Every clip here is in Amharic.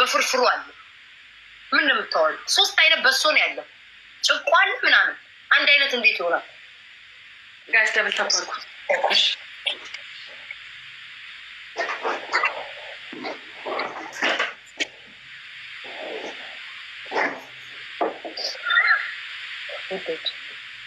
በፍርፍሩ አለ። ምን ነው የምታወሪው? 3 አይነት በሶ ነው ያለው። ጭቋል ምናምን አንድ አይነት እንዴት ይሆናል? ጋይስ ደብል ታፓርኩ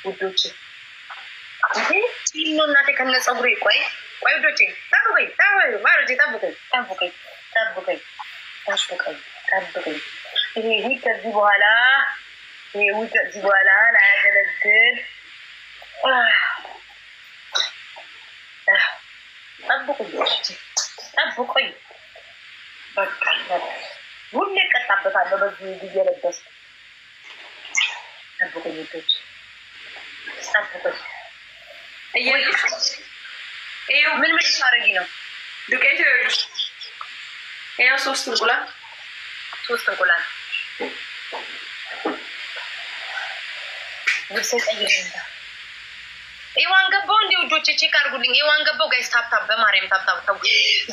ውዶች ቲኖ እናቴ ከነ ፀጉሬ ቆይ ውዶች ጠብቀኝ ይሄ ከዚህ በኋላ ላያገለግል ጠብቁኝ በቃ ሁሌ እቀጣበታለሁ በዚህ ጊዜ ለበስ ጠብቁኝ ውዶች ጠብቁኝ ምን ታረጊ ነው ዱቄት ይኸው 3 እንቁላል ልብሴ ቀይሬታ ይዋን ገባው እንዲ ውዶቼ ቼክ አድርጉልኝ። ይዋን ገባው ጋይስ ታፕታፕ በማርያም ታፕታፕ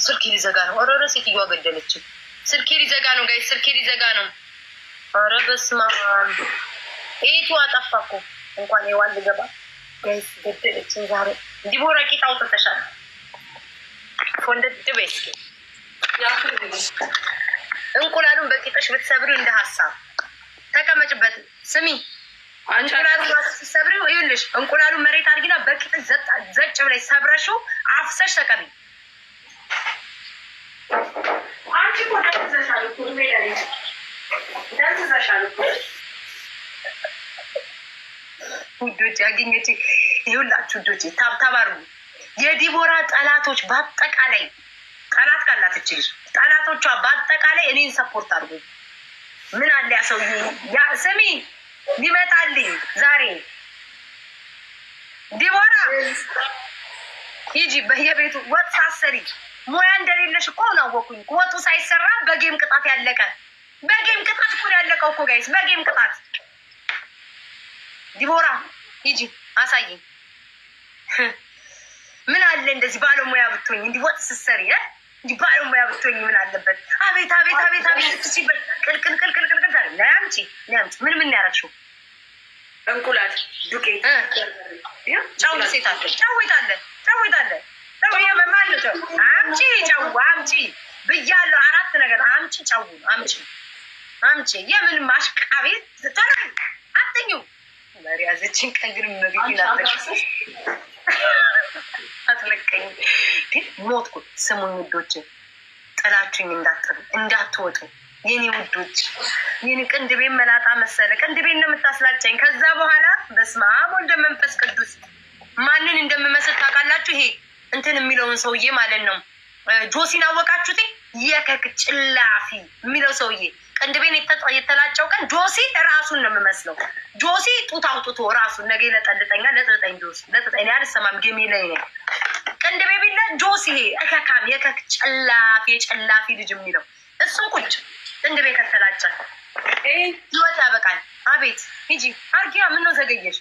ስልኬ ሊዘጋ ነው። ኧረ ሴትዮዋ ገደለችኝ። ስልኬ ሊዘጋ ነው ጋይስ ስልኬ ሊዘጋ ነው። ኧረ በስመ አብ ኤቱ አጠፋ እኮ እንኳን ይዋን ልገባ ጋይስ ገደለችኝ ዛሬ። ዲቦራ ቂጣ አውጥተሻል ወንደድ በይ እንቁላሉን በቂጥሽ ብትሰብሪው እንደ ሀሳብ ተቀመጭበት። ስሚ እንቁላሉን ስትሰብሪው ይኸውልሽ እንቁላሉን መሬት አድርጊና በቂጥሽ ዘጭ ብለሽ ሰብረሽው አፍሰሽ ተቀቢ። አንቺ እኮ ደንዝዘሻል እኮ ደንዝዘሻል እኮ ውዶች ያገኘች ይኸውላችሁ ውዶች ታብታብ አድርጉ። የዲቦራ ጠላቶች በአጠቃላይ ጠላት ካላት እችልሽ ጠላቶቿ በአጠቃላይ እኔን ሰፖርት አድርጉ። ምን አለ ያ ሰውዬ ያ ስሚ ሊመጣልኝ ዛሬ ዲቦራ ሂጂ በየቤቱ ወጥ ሳሰሪ ሙያ እንደሌለሽ እኮ አወኩኝ። ወጡ ሳይሰራ በጌም ቅጣት ያለቀ በጌም ቅጣት እኮ ያለቀው እኮ ጋይስ በጌም ቅጣት። ዲቦራ ሂጂ አሳይኝ። ምን አለ እንደዚህ ባለሙያ ብትሆኝ እንዲህ ወጥ ስትሰሪ እንዲህ ባለሙያ ብትሆኝ ምን አለበት? አቤት አቤት አቤት አቤት ሲበል ቅልቅልቅልቅልቅል ለአምጪ ምን ያረግሽው? እንቁላል ዱቄት ጫው ሴት አለ ጫወይታለ ማነው ጫው? አምጪ ጫው አምጪ ብያለሁ። 4 ነገር አምጪ ጫው አምጪ የምን ማሽቃቤ ተራይ አትኙ ለሪያዘችን ቀግር ምግብ አትለቀኝ ሞትኩ። ስሙኝ ውዶች ጥላችሁኝ እንዳትወጡ የኔ ውዶች። የኔ ቅንድቤ መላጣ መሰለ ቅንድቤን ነው የምታስላጨኝ። ከዛ በኋላ በስመ አብ ወልደ መንፈስ ቅዱስ ማንን እንደምመስል ታውቃላችሁ? ይሄ እንትን የሚለውን ሰውዬ ማለት ነው። ጆሲን አወቃችሁት? የከክ ጭላፊ የሚለው ሰውዬ ቅንድቤን የተላጨው ቀን ጆሲ ራሱን ነው የምመስለው። ጆሲ ጡት አውጥቶ ራሱን ነገ ለጠልጠኛ ለጥልጠኝ ጆሲ ለጥልጠኝ አልሰማም ጌሜ ላይ ነው ቅንድቤ ቢላ ጆሲ ይሄ እከካም የከክ ጭላፊ ልጅ የሚለው እሱን ቁጭ ቅንድቤ ከተላጨ ህይወት ያበቃል። አቤት ሂጂ አርጊያ ምነው ዘገየሽ?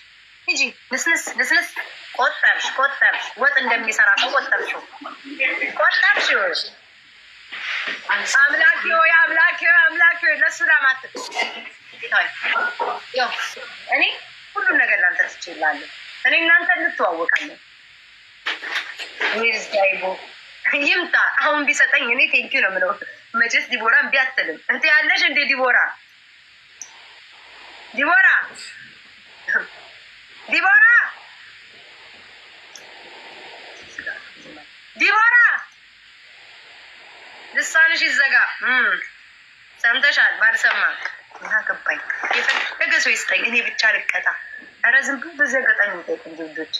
ሂጂ ንስንስ ቆጠርሽ ወጥ እንደሚሰራ ሰው ቆጠርሽው አምላኪ ለሱ ዳማት እኔ ሁሉም ነገር ላንተ ትችላለህ። እኔ እናንተ እንተዋወቃለን። ዳይቦ ይምጣ አሁን ቢሰጠኝ እኔ ቴንኪው ነው የምለው። መቼስ ዲቦራ እምቢ አትልም። እንት ያለሽ እንዴ ዲቦራ ልሳንሽ ይዘጋ። ሰምተሻል? ባልሰማ ገባኝ። የፈለገ ሰው ይስጠኝ፣ እኔ ብቻ ልቀጣ። ኧረ ዝም ብሎ በዚህ አጋጣሚ የሚጠይቁ ልጆች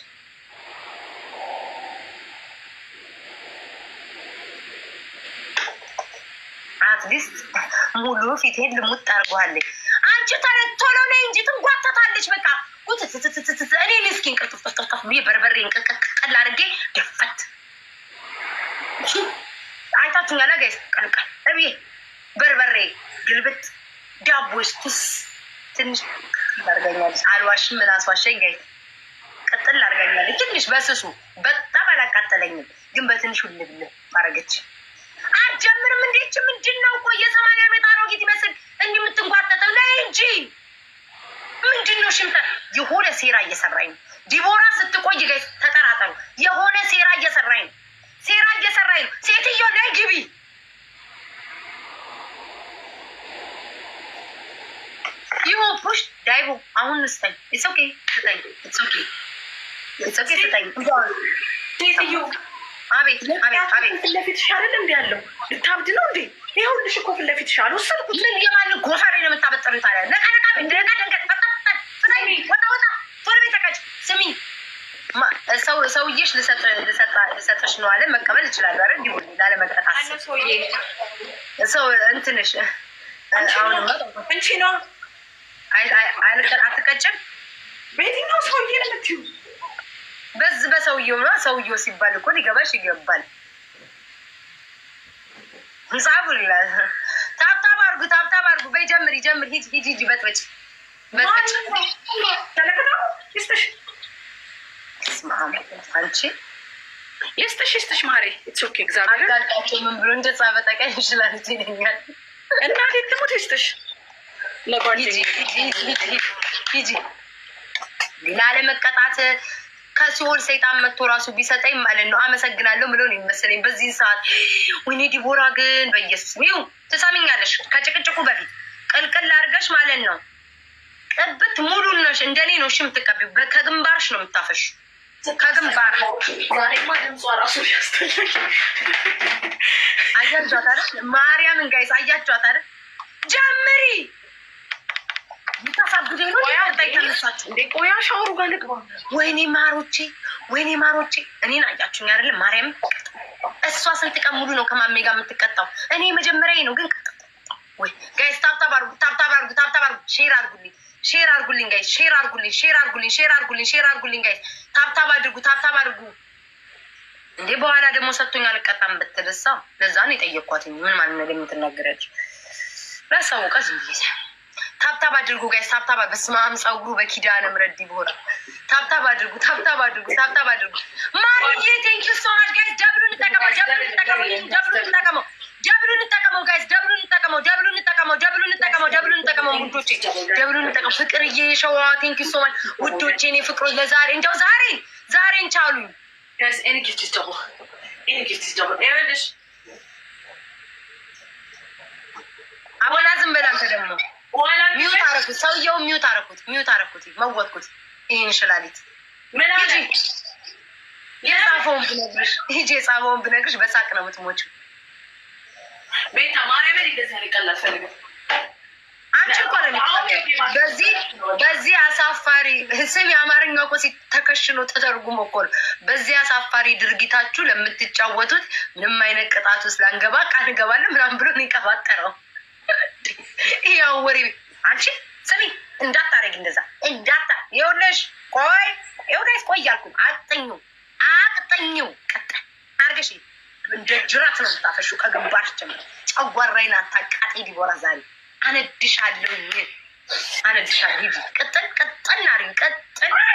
አትሊስት ሙሉ ፊቴን ልሙጥ አድርጓለች። አንቺ ቶሎ ነይ እንጂ ትንጓተታለች። በቃ እኔ ምስኪን ቅርጥፍ ብዬ በርበሬ እንቅቅቅል አድርጌ ደፈት አይታችሁ ያለ ጋይስ ቀልቀል እብዬ በርበሬ ግልብጥ ዳቦ ስቱስ ትንሽ አድርገኛለች። አልዋሽም ምን አስዋሸኝ ጋይስ። ቀጥል አድርገኛለች ትንሽ በስሱ በጣም አላቃጠለኝም፣ ግን በትንሹ ልብል ማረገች። አትጀምርም እንዴች ምንድን ነው? ቆየ 80 ዓመት ዩሆን ፑሽ ዳይቦ አሁን ስጠኝ። ኢትስ ኦኬ ስጠኝ። ኢትስ ኦኬ ስጠኝ። ሴትዮ አቤት አቤት አቤት። ፊት ለፊትሽ አይደል እንዴ ያለው? ልታብድ ነው እንዴ? ይኸውልሽ እኮ ፊት ለፊትሽ አልወሰድኩት። ምን የማንን ጎፈሬ ነው የምታበጠሩት ታዲያ? ነቃነቃ ወጣ ቶሎ ቤት ተቀጭ። ስሚ ሰውዬሽ ልሰጥሽ ነው አለ። መቀበል ይችላሉ አይደል? እንዲሁ ላለመቀጣት ሰው እንትንሽ እንቺ ነው አትቀጭም። በየትኛው ሰውዬ ነው የምትይው? በዚህ በሰውዬው ነው። ሰውዬው ሲባል እኮ ሊገባሽ ይገባል። ጻፉላ ታብታብ አድርጉ። በይ ጀምሪ። ሂጂ በጥበጭ ተለከታው ይስተሽ አንቺ ይስተሽ ማሬ ኢትስ ኦኬ። እግዚአብሔር አጋልጣቸው ምን ብሎ እንደጻፈ ጠቀኝ ይችላል ይለኛል። እና ትሙት ይስተሽ ለጓደኛ ሂጂ ላለመቀጣት ከሲኦል ሰይጣን መጥቶ ራሱ ቢሰጠኝ ማለት ነው አመሰግናለሁ ምለው ነው የሚመስለኝ በዚህ ሰዓት። ወይኔ ዲቦራ ግን በኢየሱስ ይኸው ትሰሚኛለሽ። ከጭቅጭቁ በፊት ቅልቅል አድርገሽ ማለት ነው ቅብት ሙሉ ነሽ። እንደኔ ነው እሺ የምትቀቢው። ከግንባርሽ ነው የምታፈሽ። ከግንባር ዛሬማ ድምጿ ራሱ ያስተላል። አያችኋት አይደል? ማርያምን ጋይስ አያችኋት አይደል? ጀምሪ ምታሳብደኝ ነው ታይታለሳችሁ እንዴ? ቆያ ሻወሩ ጋር ልግባ። ወይኔ ማሮቼ እኔን አያችሁኝ አይደል? ማርያም እሷ ስንት ቀን ሙሉ ነው ከማሜ ጋር የምትቀጣው። እኔ መጀመሪያ ነው ግን ወይ ጋይስ ታብታብ አድርጉ። ሼር አድርጉልኝ ጋይስ። ሼር አድርጉልኝ ጋይስ። ታብታብ አድርጉ እንዴ። በኋላ ደግሞ ሰጥቶኝ አልቀጣም ብትልሳ ለዛ ነው የጠየኳት። ምን ማለት ነው የምትናገረች? ላሳውቃ ዝም ብዬ ታብታብ አድርጉ ጋይስ። ታብታብ በስመ አብ ፀጉሩ በኪዳነ ምሕረት ዲቦራ ታብታብ አድርጉ። ማርዬ ቴንክ ዩ ሶ ማች ጋይስ። ደብሉን ተጠቀመው ጋይስ። ደብሉን ተጠቀመው ውዶቼ። ፍቅርዬ ሸዋ ቴንክ ዩ ሶ ማች ውዶቼ። እኔ ፍቅሮች ለዛሬ እንደው ዛሬን ቻሉኝ ጋይስ። ኤኒ ጊፍት ኢዝ ደብል ኤርልሽ አቦላ ዝም በል አንተ ደግሞ ሚውት አረኩት። ሰውየው ሚውት አረኩት። መወጥኩት። ይሄን ሽላሊት ምን አለ? የጻፈውን ብነግርሽ በሳቅ ነው የምትሞችው። ቤታ ማርያምን እንደዚህ ያልቀላል ፈልገው አንቺ እኮ ነው በዚህ አሳፋሪ ስም የአማርኛ እኮ ተከሽኖ ተተርጉሞ እኮ ነው። በዚህ አሳፋሪ ድርጊታችሁ ለምትጫወቱት ምንም አይነት ቅጣት ውስጥ ላንገባ ቃል እንገባለን ምናምን ብሎ ነው የቀባጠረው። ይኸው ወሬ አንቺ ስሚ እንዳታረጊ እንደዛ ይኸውልሽ። ይኸው ጋይስ ቆይ እያልኩ አቅጠኙ ቀጥ አድርገሽ እንደ ጅራት ነው የምታፈሺው ከግንባርሽ ጀምሮ። ጨጓራዬን አታቃጤ ዲቦራ። ዛሬ አነድሻለሁ። ቅጥል አድርጊ።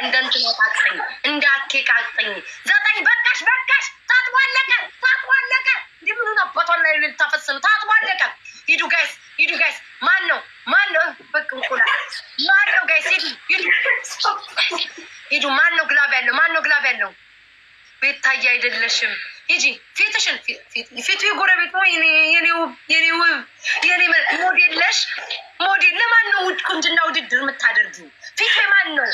እንደ እንትን አቅጠኝ እንዳኬቃቅጠኝ። 9 በቃሽ። ታጥቧለቀ። እንዲህ ምኑ አባቷን ላይ ልታፈስኑ ታጥቧለቀ። ሂዱ ጋይስ። ማን ነው በቅ እንቁላል ማን ነው ጋይስ? ሂዱ። ማን ነው ግላብ ያለው? ቤታዬ አይደለሽም። ሂጂ ፊትሽን ፊቱ የጎረቤት ነው። የኔ ሞዴል ለማን ነው ቁንጅና ውድድር የምታደርጊው? ፊቴ ማን ነው?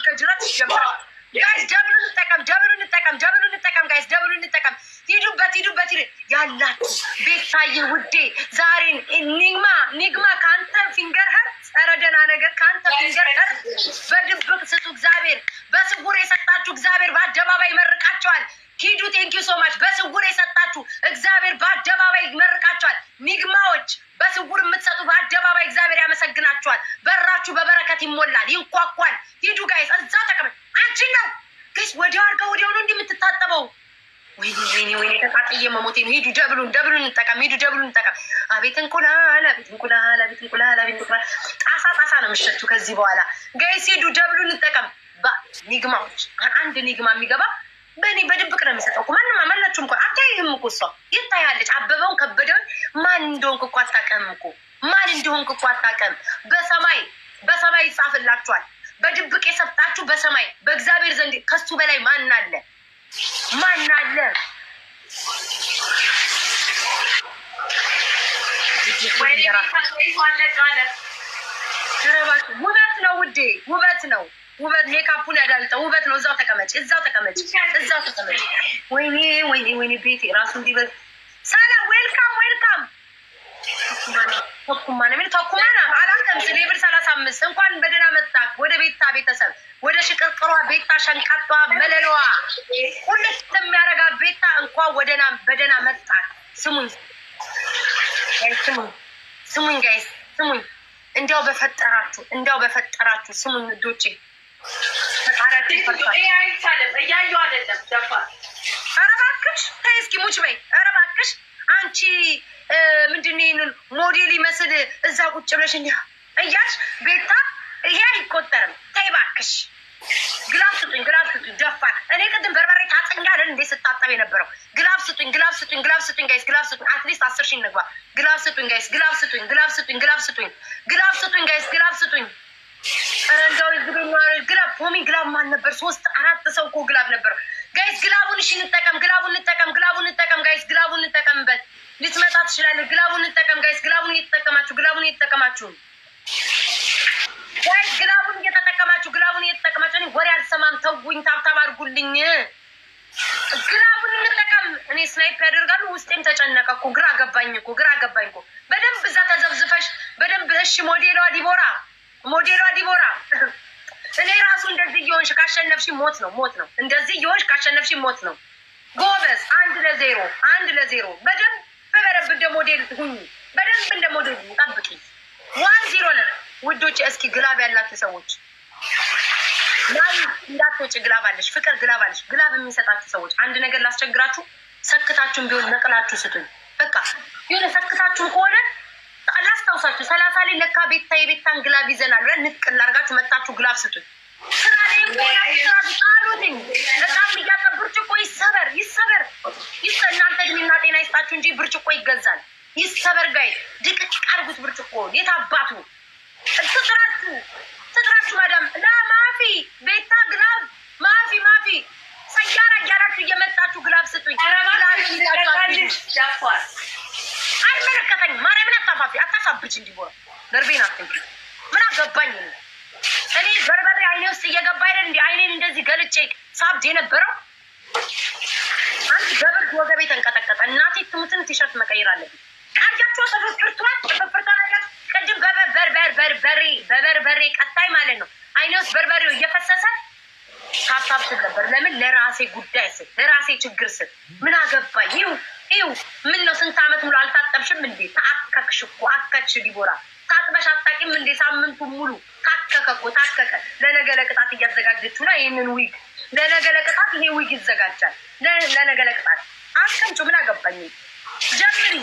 ከጅራት ይጀምራል ጋይስ። ደብሉን እንጠቀም ጋይስ። ሂዱበት ያላችሁ ቤታዬ ውዴ። ዛሬን ኒግማ ከአንተ ፊንገር ኸር ጸረ ደህና ነገር ከአንተ ፊንገር ኸር በድብቅ ስጡ። እግዚአብሔር በስውር የሰጣችሁ እግዚአብሔር በአደባባይ ይመርቃቸዋል። ሂዱ ቴንክ ዩ ሶ ማች። በስውር የሰጣችሁ እግዚአብሔር በአደባባይ ይመርቃቸዋል። ኒግማዎች በስውር የምትሰጡ በአደባባይ እግዚአብሔር ያመሰግናቸዋል። በራችሁ በበረከት ይሞላል፣ ይንኳኳል። ሂዱ ጋይስ። እዛ ተቀመጥ። አንቺ ነው ጋይስ። ወዲያው ነው እንዲህ የምትታጠበው። ወይኔ ተቃጥዬ መሞቴ ነው። ሂዱ ደብሉን እንጠቀም። አቤት እንቁላል። ጣሳ ነው የምትሸቱ ከዚህ በኋላ ጋይስ። ሂዱ ደብሉን እንጠቀም። ኒግማዎች አንድ ኒግማ የሚገባ በድብቅ ነው የሚሰጠው። ማናችሁም እኮ አታይም እኮ እሷ ይታያለች። አበበውን ከበደውን ማን እንደሆንክ እኮ አታውቅም። በሰማይ ይጻፍላችኋል። በድብቅ የሰጣችሁ በሰማይ በእግዚአብሔር ዘንድ ከሱ በላይ ማን አለ? ውበት ነው ውዴ፣ ውበት ነው። ውበት ሜካፑን ያዳልጠው ውበት ነው። እዛው ተቀመጭ፣ እዛው ተቀመጭ፣ እዛው ተቀመጭ። ወይኔ ወይኔ ወይኔ ቤቴ ራሱ እንዲበል ሰላም። ዌልካም ዌልካም። ተኩማና ምን ተኩማና አላንተም ሌብል 35 እንኳን በደህና መጣህ ወደ ቤታ ቤተሰብ፣ ወደ ሽቅርቅሯ ቤታ ሸንቃጧ መለለዋ ሁለት የሚያረጋ ቤታ እንኳን ወደና በደህና መጣህ። ስሙኝ ስሙኝ ጋይስ ስሙኝ። እንዲያው በፈጠራችሁ ስሙኝ ልጆቼ። ተቃራኒ ፈርቷል። እያየሁ አይደለም ደፋ። ኧረ እባክሽ ተይ እስኪ ሙች በይ። ኧረ እባክሽ አንቺ ምንድን ነው ይሄንን ሞዴል ይመስል እዛ ቁጭ ብለሽ እንዲህ እያልሽ ቤታ፣ ይሄ አይቆጠርም። ተይ እባክሽ። ግላብ ስጡኝ ደፋር። እኔ ቅድም በርበሬ ታጠኛለን እንዴ ስታጠብ የነበረው። ግላብ ስጡኝ ጋይስ፣ ግላብ ስጡኝ። አትሊስት 10 ሺህ እንግባ። ግላብ ስጡኝ ጋይስ፣ ግላብ ስጡኝ ጋይስ፣ ግላብ ስጡኝ። ኧረ እንደው ግላብ ፖሚ ግላብ ማን ነበር? 3-4 ሰው እኮ ግላብ ነበር ጋይስ። ግላቡን እሺ እንጠቀም፣ ግላቡን እንጠቀም ጋይስ፣ ግላቡን እንጠቀምበት። ልትመጣ ትችላለህ። ግላቡን እንጠቀም ጋይስ፣ ግላቡን እየተጠቀማችሁ ጋይስ፣ ግላቡን እየተጠቀማችሁ። እኔ ወሬ አልሰማም፣ ተውኝ፣ ታብታብ አድርጉልኝ። ግላቡን እንጠቀም። እኔ ስናይፕ ያደርጋሉ። ውስጤም ተጨነቀ እኮ፣ ግራ ገባኝ እኮ። በደንብ እዛ ተዘብዝፈሽ በደንብ እሺ። ሞዴሏ ዲቦራ እኔ ራሱ እንደዚህ እየሆንሽ ካሸነፍሽ ሞት ነው። እንደዚህ እየሆንሽ ካሸነፍሽ ሞት ነው። ጎበዝ 1-0 በደንብ እንደ ሞዴል ሁኚ። በደንብ እንደ ሞዴል ጠብቂ። 1-0 ነን ውዶች። እስኪ ግላብ ያላችሁ ሰዎች ላይ እንዳትወጪ። ግላብ አለሽ ፍቅር፣ ግላብ አለሽ። ግላብ የሚሰጣችሁ ሰዎች አንድ ነገር ላስቸግራችሁ። ሰክታችሁን ቢሆን ነቅላችሁ ስጡኝ። በቃ የሆነ ሰክታችሁን ከሆነ ላስታውሳችሁ። 30 ላይ ለካ የቤታን ግላብ ይዘናል ብለን ንቅል አድርጋችሁ መጣችሁ ግላብ ስጡኝ። ስራ ላይ ጣሉትኝ። በጣም እያጠ ብርጭቆ ይሰበር። እናንተ እድሜና ጤና ይስጣችሁ እንጂ ብርጭቆ ይገዛል። ይሰበር ጋይ ድቅቅ አድርጉት ብርጭቆ። የት አባቱ ትጥራችሁ ማዳም ለማፊ ቤታ ግላብ ማፊ ሰያራ እያላችሁ እየመጣችሁ ግላብ ስጡኝ። አይመለከተኝም። ማርያምን አታፋብጅ እንዲቦራ ነርቤን አትንኪ። ምን አገባኝ ነው? እኔ በርበሬ አይኔ ውስጥ እየገባ አይደል እንዲ አይኔን እንደዚህ ገልጬ ሳብድ የነበረው። አንድ በብርድ ወገቤ ተንቀጠቀጠ። እናቴ ትሙትን ቲሸርት መቀየር አለብኝ። አያቸው ተፈፍርቷል። ቅድም በበርበሬ ቀጣይ ማለት ነው አይኔ ውስጥ በርበሬው እየፈሰሰ ታብታብ ስል ነበር። ለምን? ለራሴ ጉዳይ ስል፣ ለራሴ ችግር ስል። ምን አገባኝ? ይው ምን ነው? ስንት ዓመት ሙሉ አልታጠብሽም እንዴ? ታከክሽ እኮ አከክሽ ዲቦራ። ታጥበሽ አታውቂም እንዴ? ሳምንቱን ሙሉ ታከከ። ለነገ ለቅጣት እያዘጋጀችው ነው። ይህንን ዊግ ለነገ ለቅጣት ይሄ ዊግ ይዘጋጃል። ለነገ ለቅጣት አስቀምጪ። ምን አገባኝ? ጀምሪ።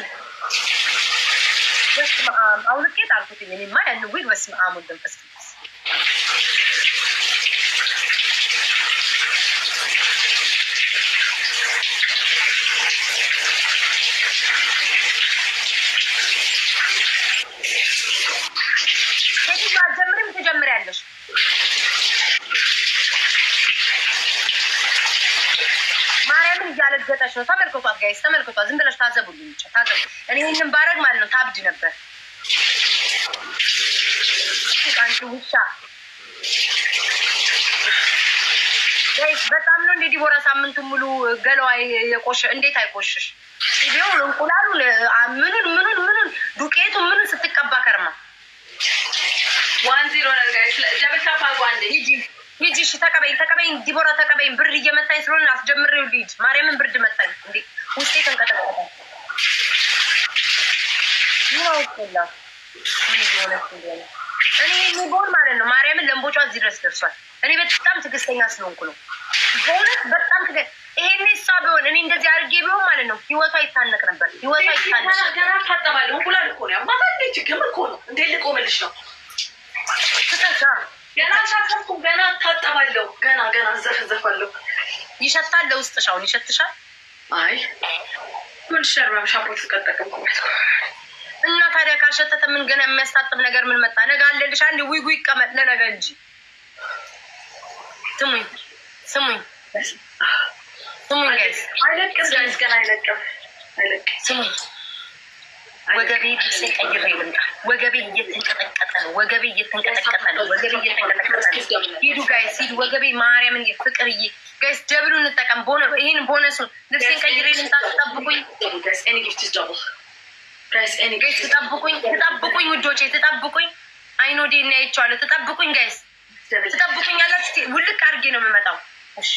በስመ አብ አውልቄት አልኩት። እኔማ ያን ዊግ በስመ አብ ወደንፈስ ትጀምሪያለሽ። ማርያምን እያለገጠች ነው። ተመልከቷት ጋይስ፣ ተመልከቷት። ዝም ብለሽ ታዘቡልኝ ብቻ ታዘቡ። እኔ ይህንን ባረግ ማለት ነው ታብድ ነበር። አንቺ ውሻ ጋይስ፣ በጣም ነው እንደ ዲቦራ ሳምንቱን ሙሉ ገለዋ የቆሸ። እንዴት አይቆሽሽ? ቢሆን እንቁላሉ ምኑን ዱቄቱ ምኑን ስትቀባ ከርማ 1-0 ነው ጋይስ። ደብል ታፕ አድርጉ አንዴ። ሂጂ እሺ፣ ተቀበይኝ ዲቦራ ተቀበይኝ። ብር እየመታኝ ስለሆነ አስጀምሬው ልሂድ። ማርያምን ብርድ መታኝ እንዴ ውስጤ ተንቀጠቀጠ። ይወጣላ ምን ይሆነስ እንደሆነ እኔ የሚቦል ማለት ነው። ማርያምን ለምቦጫ እዚህ ድረስ ደርሷል። እኔ በጣም ትዕግስተኛ ስለሆንኩ ነው። በእውነት በጣም ይሄኔ እሷ ቢሆን እኔ እንደዚህ አድርጌ ቢሆን ማለት ነው ህይወቷ ይታነቅ ነበር። ገና ታጠባለሁ። እንቁላል እኮ ነው ያማታ እንዴ ችግር እኮ ነው እንዴ ልቆምልሽ ነው። ገና ታጠባለሁ። ገና ዘፈዘፋለሁ። ይሸታል። ለውስጥሽ አሁን ይሸትሻል። አይ ምን ሸርባም ሻምፖ ተቀጠቀምኩ እና ታዲያ ካልሸተተ ምን ገና የሚያስታጥብ ነገር ምን መጣ? ነገ አለልሽ አንዴ ዊጉ ይቀመጥ ለነገ እንጂ። ስሙኝ ጋይስ፣ አይለቅም ጋይስ፣ ገና አይለቅም። ስሙኝ ወገቤ ቀይሬ ልምጣ። ወገቤ እየተንቀጠቀጠ ነው። ወገቤ እየተንቀጠቀጠ ነው። ወገቤ እየተንቀጠቀጠ ነው። ሂዱ ጋይስ ሂዱ። ወገቤ ማርያም እንዴ ፍቅርዬ ጋይስ ደብሉ እንጠቀም። ይሄን ቦነሱን ልብሴን ቀይሬ ልምጣ። ተጠብቁኝ ጋይስ ተጠብቁኝ ውዶቼ ተጠብቁኝ። አይኖዴ እና ያይቻለሁ። ተጠብቁኝ ጋይስ ተጠብቁኝ። ያላችሁ ውልቅ አድርጌ ነው የምመጣው። እሺ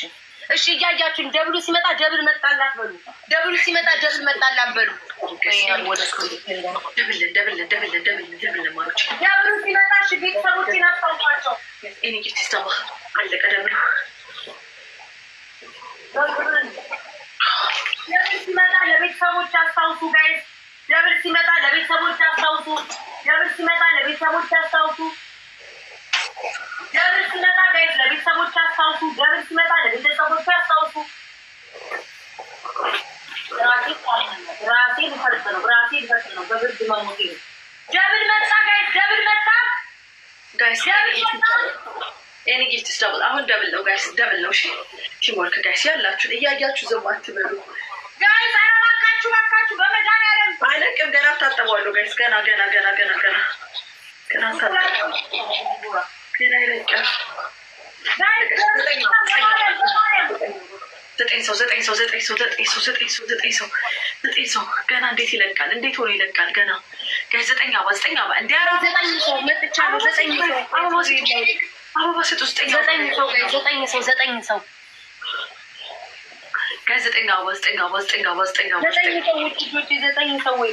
እሺ እያያችሁኝ ደብሉ ሲመጣ ደብል መጣላት በሉ። ደብሉ ሲመጣ ደብል መጣላት በሉ። ደብል ማሮች ደብሉ ሲመጣ እሺ ቤተሰቦችን አስታውቋቸው። አለቀ ደብሉ። ደብል ሲመጣ ለቤተሰቦች አስታውሱ ጋይስ። ደብል ሲመጣ ለቤተሰቦች አስታውሱ። ደብል ሲመጣ ለቤተሰቦች አስታውሱ። ደብል ሲመጣ ጋይስ ለቤተሰቦች አስታውሱ። ደብል ሲመጣ ለቤተሰቦች አስታውሱ። ራሴ ልፈርጥ ነው በብርድ መሞቴ ነው። ደብል መጣ ጋይስ ደብል መጣ ጋይስ ኤኒ ጊፍትስ ደብል። አሁን ደብል ነው ጋይስ ደብል ነው። እሺ ቲምወርክ ጋይስ ያላችሁን እያያችሁ ዝም አትበሉ ጋይስ። እባካችሁ በመድኃኒዓለም አይለቅም። ገና ታጠበዋለሁ ጋይስ ገና ዘጠኝ ሰው ገና እንዴት ይለቃል? እንዴት ሆኖ ይለቃል? ገና ጋይስ 9 አበባ እንዲ 9 ሰው መጥቻለሁ። 9 ሰው አበባ ስጡ። 9 ሰው ጋይስ 9 ሰው ጋይስ 9 አበባ 9 አበባ 9 አበባ 9 አበባ 9 ሰው ውጪ 9 ሰው ወይ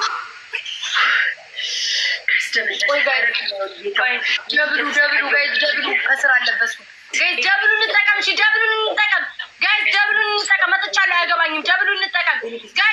ደብሉ ጋይስ ደብሉ ከስራ አለበሱ ጋይስ ደብሉ እንጠቀም። እሺ ደብሉ እንጠቀም ጋይስ ደብሉ እንጠቀም። መጥቻለሁ አያገባኝም። ደብሉ እንጠቀም ጋይስ